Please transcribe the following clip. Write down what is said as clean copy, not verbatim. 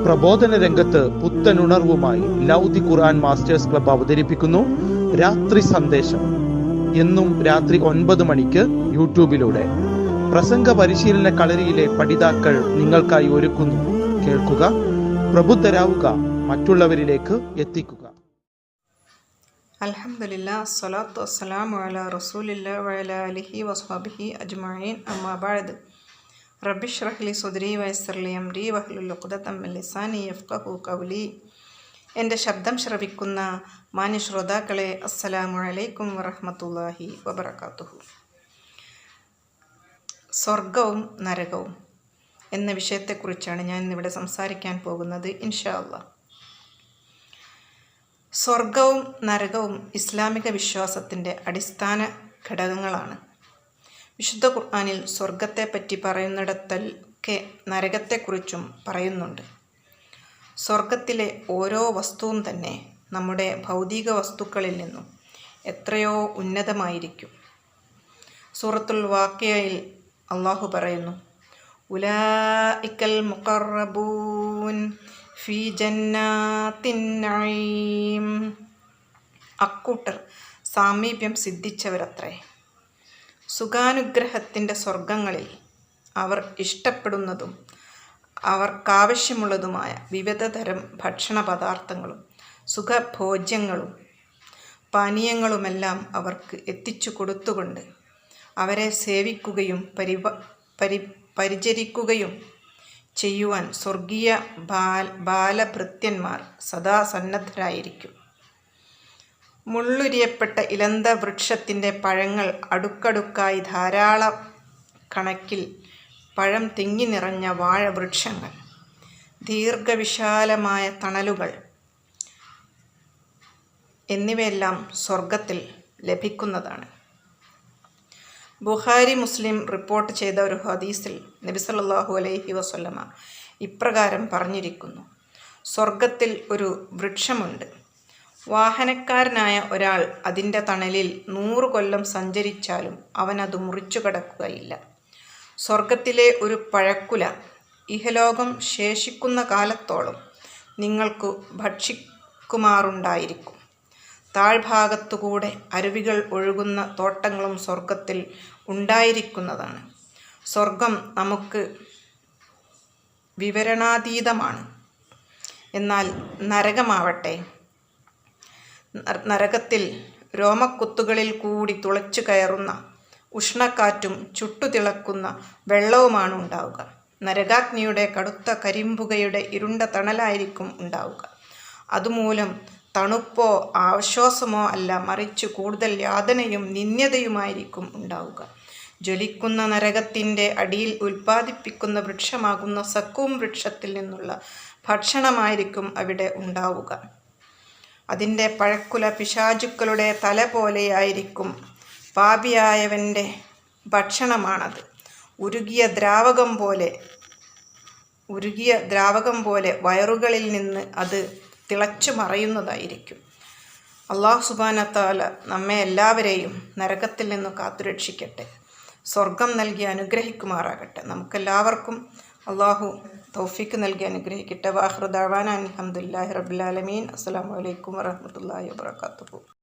പ്രബോധന രംഗത്ത് പുത്തനുണർവുമായി ലൗദി ഖുർആൻ masters club അവതരിപ്പിക്കുന്നു രാത്രി സന്ദേശം. എന്നും രാത്രി 9 മണിക്ക് യൂട്യൂബിലൂടെ പ്രസംഗ പരിശീലന കളരിയിലെ പഠിതാക്കൾ നിങ്ങൾക്കായി ഒരുക്കുന്നു. കേൾക്കുക, പ്രബുദ്ധരാവുക, മറ്റുള്ളവരിലേക്ക് എത്തിക്കുക. അൽഹംദുലില്ലാ, അസ്സലാത്തു വസ്സലാമു അലാ റസൂലില്ലാ വഅലാ ആലിഹി വസ്ഹബിഹി അജ്മഈൻ. അമ്മാ ബഅദ്. റബ്ബി ഇശ്റഹ് ലി സ്വദ്രി വയസ്സിർ ലി അംരി വഹ്ലുൽ ഉഖ്ദതം മിൻ ലിസാനി യഫ്ഖഹു ഖൗലി. എൻ്റെ ശബ്ദം ശ്രവിക്കുന്ന മാന്യ ശ്രോതാക്കളെ, അസ്സലാമു അലൈക്കും വറഹ്മത്തുള്ളാഹി വബറകാതുഹു. സ്വർഗവും നരകവും എന്ന വിഷയത്തെക്കുറിച്ചാണ് ഞാൻ ഇന്നിവിടെ സംസാരിക്കാൻ പോകുന്നത്, ഇൻഷാ അല്ലാഹ്. സ്വർഗവും നരകവും ഇസ്ലാമിക വിശ്വാസത്തിൻ്റെ അടിസ്ഥാന ഘടകങ്ങളാണ്. വിശുദ്ധ ഖുർആനിൽ സ്വർഗത്തെപ്പറ്റി പറയുന്നിടത്തൊക്കെ നരകത്തെക്കുറിച്ചും പറയുന്നുണ്ട്. സ്വർഗത്തിലെ ഓരോ വസ്തുവും തന്നെ നമ്മുടെ ഭൗതിക വസ്തുക്കളിൽ നിന്നും എത്രയോ ഉന്നതമായിരിക്കും. സൂറത്തുൽ വാഖിയയിൽ അള്ളാഹു പറയുന്നു, ഉലൈകൽ മുഖറബൂൻ ഫീ ജന്നാത്തിൻ നഈം. അക്കൂട്ടർ സാമീപ്യം സിദ്ധിച്ചവരത്രേ. സുഖാനുഗ്രഹത്തിൻ്റെ സ്വർഗങ്ങളിൽ അവർ ഇഷ്ടപ്പെടുന്നതും അവർക്കാവശ്യമുള്ളതുമായ വിവിധതരം ഭക്ഷണ പദാർത്ഥങ്ങളും സുഖഭോജ്യങ്ങളും പാനീയങ്ങളുമെല്ലാം അവർക്ക് എത്തിച്ചു കൊടുത്തുകൊണ്ട് അവരെ സേവിക്കുകയും പരിചരിക്കുകയും ചെയ്യുവാൻ സ്വർഗീയ ബാലഭൃത്യന്മാർ സദാ സന്നദ്ധരായിരിക്കും. മുള്ളുരിയപ്പെട്ട ഇലന്ത വൃക്ഷത്തിൻ്റെ പഴങ്ങൾ അടുക്കടുക്കായി ധാരാളം കണക്കിൽ പഴം തിങ്ങി നിറഞ്ഞ വാഴവൃക്ഷങ്ങൾ, ദീർഘവിശാലമായ തണലുകൾ എന്നിവയെല്ലാം സ്വർഗത്തിൽ ലഭിക്കുന്നതാണ്. ബുഖാരി, മുസ്ലിം റിപ്പോർട്ട് ചെയ്ത ഒരു ഹദീസിൽ നബി സല്ലല്ലാഹു അലൈഹി വസല്ലമ ഇപ്രകാരം പറഞ്ഞിരിക്കുന്നു, സ്വർഗത്തിൽ ഒരു വൃക്ഷമുണ്ട്. വാഹനക്കാരനായ ഒരാൾ അതിൻ്റെ തണലിൽ 100 കൊല്ലം സഞ്ചരിച്ചാലും അവനത് മുറിച്ചു കടക്കുകയില്ല. സ്വർഗത്തിലെ ഒരു പഴക്കുല ഇഹലോകം ശേഷിക്കുന്ന കാലത്തോളം നിങ്ങൾക്ക് ഭക്ഷിക്കുമാറുണ്ടായിരിക്കും. താഴ്ഭാഗത്തുകൂടെ അരുവികൾ ഒഴുകുന്ന തോട്ടങ്ങളും സ്വർഗത്തിൽ ഉണ്ടായിരിക്കുന്നതാണ്. സ്വർഗം നമുക്ക് വിവരണാതീതമാണ്. എന്നാൽ നരകമാവട്ടെ, നരകത്തിൽ രോമക്കുത്തുകളിൽ കൂടി തുളച്ചു കയറുന്ന ഉഷ്ണക്കാറ്റും ചുട്ടുതിളക്കുന്ന വെള്ളവുമാണ് ഉണ്ടാവുക. നരകാഗ്നിയുടെ കടുത്ത കരിമ്പുകയുടെ ഇരുണ്ട തണലായിരിക്കും ഉണ്ടാവുക. അതുമൂലം തണുപ്പോ ആശ്വാസമോ അല്ല, മറിച്ച് കൂടുതൽ യാതനയും നിന്ദ്യതയുമായിരിക്കും ഉണ്ടാവുക. ജ്വലിക്കുന്ന നരകത്തിൻ്റെ അടിയിൽ ഉൽപ്പാദിപ്പിക്കുന്ന വൃക്ഷമാകുന്ന സക്കൂം വൃക്ഷത്തിൽ നിന്നുള്ള ഭക്ഷണമായിരിക്കും അവിടെ ഉണ്ടാവുക. അതിൻ്റെ പഴക്കുല പിശാചുക്കളുടെ തല പോലെയായിരിക്കും. പാപിയായവൻ്റെ ഭക്ഷണമാണത്. ഉരുകിയ ദ്രാവകം പോലെ വയറുകളിൽ നിന്ന് അത് തിളച്ചു മറയുന്നതായിരിക്കും. അല്ലാഹു സുബ്ഹാനഹു തആല നമ്മെ എല്ലാവരെയും നരകത്തിൽ നിന്ന് കാത്തുരക്ഷിക്കട്ടെ, സ്വർഗം നൽകി അനുഗ്രഹിക്കുമാറാകട്ടെ. നമുക്കെല്ലാവർക്കും അള്ളാഹു തൗഫീക്ക് നൽകി അനുഗ്രഹിക്കട്ടെ. വാഖിറു ദഅ്വാനാ അൽഹംദുലില്ലാഹി റബ്ബിൽ ആലമീൻ. അസ്സലാമു അലൈക്കും വറഹ്മത്തുള്ളാഹി വബറകാതുഹു.